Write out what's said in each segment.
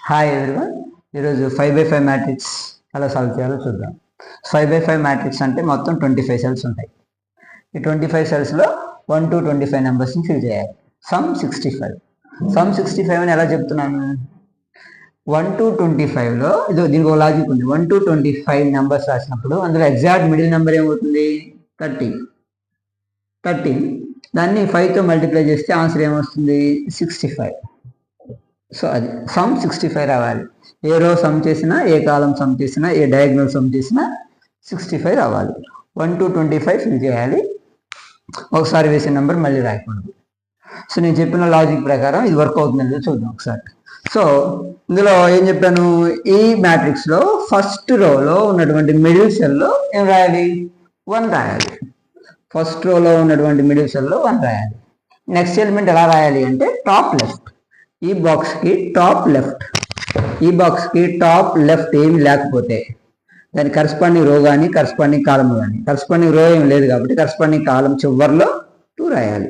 Hi everyone. ఈరోజు 5x5 matrix ఎలా solve చేయాలో చూద్దాం. 5x5 మ్యాట్రిక్స్ అంటే మొత్తం 25 సెల్స్ ఉంటాయి. ఈ 25 సెల్స్లో 1 to 25 నెంబర్స్ని ఫిల్ చేయాలి. సమ్ 65 అని ఎలా చెప్తున్నాను? 1 to 25లో దీనికి ఒక లాజిక్ ఉంది. 1 to 25 నెంబర్స్ రాసినప్పుడు అందులో ఎగ్జాక్ట్ మిడిల్ నెంబర్ ఏమవుతుంది? 13. దాన్ని 5తో మల్టిప్లై చేస్తే ఆన్సర్ ఏమొస్తుంది? 65. సో అది సమ్ 65 రావాలి. ఏ రో సమ్ చేసినా, ఏ కాలం సమ్ చేసినా, ఏ డయాగ్నల్ సమ్ చేసినా 65 రావాలి. 1 to 25 ఫిల్ చేయాలి. ఒకసారి వేసిన నెంబర్ మళ్ళీ రాయకూడదు. సో నేను చెప్పిన లాజిక్ ప్రకారం ఇది వర్క్ అవుతుందని చూద్దాం ఒకసారి. సో ఇందులో ఏం చెప్పాను? ఈ మ్యాట్రిక్స్లో ఫస్ట్ రోలో ఉన్నటువంటి మిడిల్ సెల్లో ఏం రాయాలి? 1 రాయాలి. ఫస్ట్ రోలో ఉన్నటువంటి మిడిల్ సెల్లో 1 రాయాలి. నెక్స్ట్ ఎలిమెంట్ ఎలా రాయాలి అంటే టాప్ లెఫ్ట్. ఈ బాక్స్కి టాప్ లెఫ్ట్ ఏమి లేకపోతే దాని కరస్పాండింగ్ రో కానీ కరస్పాండింగ్ కాలం కానీ, కరస్పాండింగ్ రో ఏమి లేదు కాబట్టి కరస్పాండింగ్ కాలం చివరిలో 2 రాయాలి.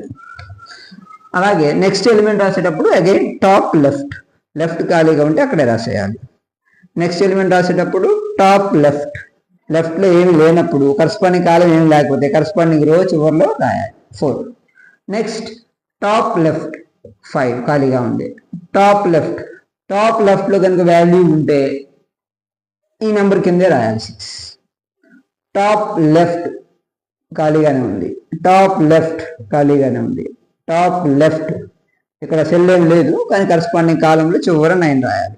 అలాగే నెక్స్ట్ ఎలిమెంట్ రాసేటప్పుడు అగైన్ టాప్ లెఫ్ట్ ఖాళీగా ఉంటే అక్కడే రాసేయాలి. నెక్స్ట్ ఎలిమెంట్ రాసేటప్పుడు టాప్ లెఫ్ట్లో ఏమి లేనప్పుడు కరస్పాండింగ్ కాలం ఏమి లేకపోతే కరస్పాండింగ్ రో చివరిలో రాయాలి 4. నెక్స్ట్ టాప్ లెఫ్ట్ 5 ఖాళీగా ఉంది. టాప్ లెఫ్ట్లో కనుక వాల్యూ ఉంటే ఈ నెంబర్ కిందే రాయాలి 6. టాప్ లెఫ్ట్ ఖాళీగానే ఉంది. టాప్ లెఫ్ట్ ఇక్కడ సెల్ ఏం లేదు కానీ కరస్పాండింగ్ కాలంలో చివర 9 రాయాలి.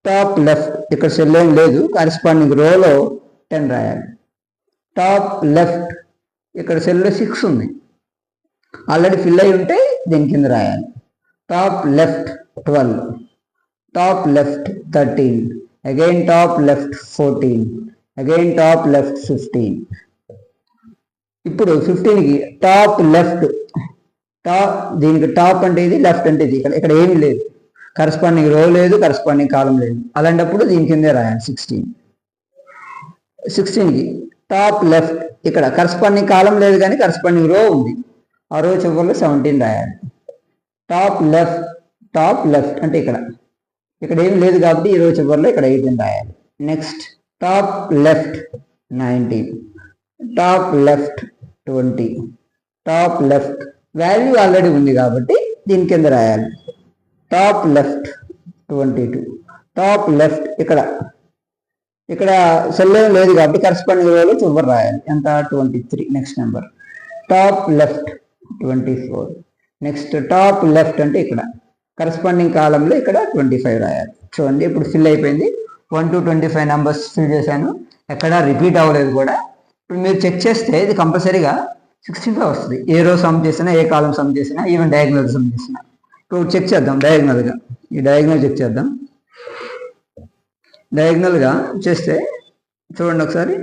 టాప్ లెఫ్ట్ ఇక్కడ సెల్ ఏం లేదు, కరస్పాండింగ్ రోలో 10 రాయాలి. టాప్ లెఫ్ట్ ఇక్కడ సెల్లో 6 ఉంది, ఆల్రెడీ ఫిల్ అయి ఉంటే దీని కింద రాయాలి. Top left 12, top left 13, again top left 14, again top left 15. ఇప్పుడు 15కి టాప్ లెఫ్ట్, దీనికి టాప్ అంటే ఇది, లెఫ్ట్ అంటే ఇది. ఇక్కడ ఏమీ లేదు, కరస్పాండింగ్ రో లేదు, కరస్పాండింగ్ కాలం లేదు. అలాంటప్పుడు దీని కిందే రాయాలి 16కి టాప్ లెఫ్ట్, ఇక్కడ కరస్పాండింగ్ కాలం లేదు కానీ కరస్పాండింగ్ రో ఉంది, ఆ రో చివరిలో 17 రాయాలి. టాప్ లెఫ్ట్ అంటే ఇక్కడ ఏం లేదు కాబట్టి ఈ రో చివరిలో ఇక్కడ 18 రాయాలి. Next top left 19, top left 20, top left value already ఉంది కాబట్టి దీని కింద రాయాలి. టాప్ లెఫ్ట్ 22, టాప్ లెఫ్ట్ ఇక్కడ సెల్ లేదు కాబట్టి కరస్పాండింగ్ రోలో చివరి రాయాలి. ఎంత? 23. Next number top left 24. Next top left అంటే ఇక్కడ కరస్పాండింగ్ కాలంలో ఇక్కడ 25 రాయాలి. చూడండి ఇప్పుడు ఫిల్ అయిపోయింది. 1 to 25 నెంబర్స్ ఫిల్ చేశాను, ఎక్కడ రిపీట్ అవ్వలేదు కూడా. ఇప్పుడు మీరు చెక్ చేస్తే ఇది కంపల్సరీగా 65 వస్తుంది. ఏ రో సమ్ చేసినా, ఏ కాలం సమ్ చేసినా, ఈవెన్ డయాగ్నల్ సమ్ చేసినా. ఇప్పుడు చెక్ చేద్దాం డయాగ్నల్గా. ఈ డయాగ్నల్ చెక్ చేద్దాం. డయాగ్నల్గా చేస్తే చూడండి ఒకసారి.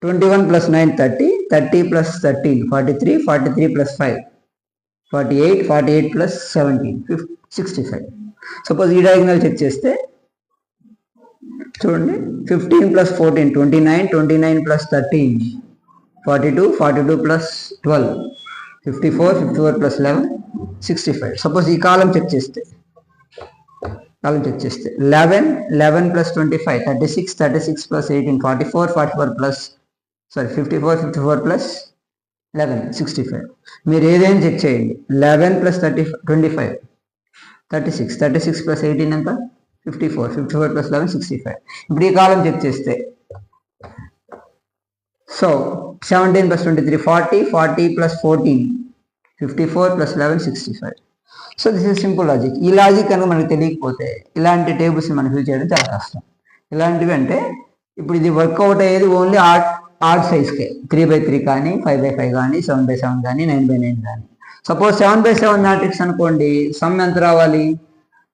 21 + 9 30, 30 + 13 43, 43 + 5 48, 48 + 17 65. సపోజ్ ఈ డయాగ్నల్ చెక్ చేస్తే చూడండి. 15 + 14 29, 29 + 13 42, 42 + 12 54, 54 + 11 65. సపోజ్ ఈ కాలం చెక్ చేస్తే 11, 11 + 25 36, 36 + 18 44, 54 + 54, 54 + 11 65. మీరు ఏదైనా చెక్ చేయండి. 11 + 25 36, 36 + 18 ఎంత? 54, 54 + 11 65. ఇప్పుడు ఈ కాలం చెక్ చేస్తే so 17 + 23 40, 40 + 14 54 + 11 65. So this is simple logic. ఈ లాజిక్ కనుక మనకు తెలియకపోతే ఇలాంటి టేబుల్స్ మనం ఫిల్ చేయడం చాలా కష్టం. ఇలాంటివి అంటే ఇప్పుడు ఇది వర్కౌట్ అయ్యేది ఓన్లీ ఆర్ట్ సైజ్కే. 3x3 కానీ, 5x5 కానీ, 7x7 కానీ, 9x9 కానీ. సపోజ్ 7x7 మ్యాట్రిక్స్ అనుకోండి, సమ్ ఎంత రావాలి?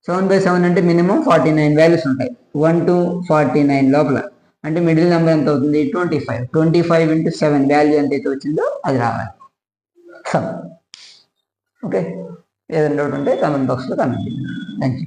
7x7 అంటే మినిమం 49 వాల్యూస్ ఉంటాయి, 1 to 49 లోపల. అంటే మిడిల్ నెంబర్ ఎంత అవుతుంది? 25. 25 × 7 వాల్యూ ఎంత అయితే వచ్చిందో అది రావాలి సమ్. ఓకే, ఏదైనా డౌట్ ఉంటే కామెంట్ బాక్స్లో కామెంట్ చేయండి. Thank you.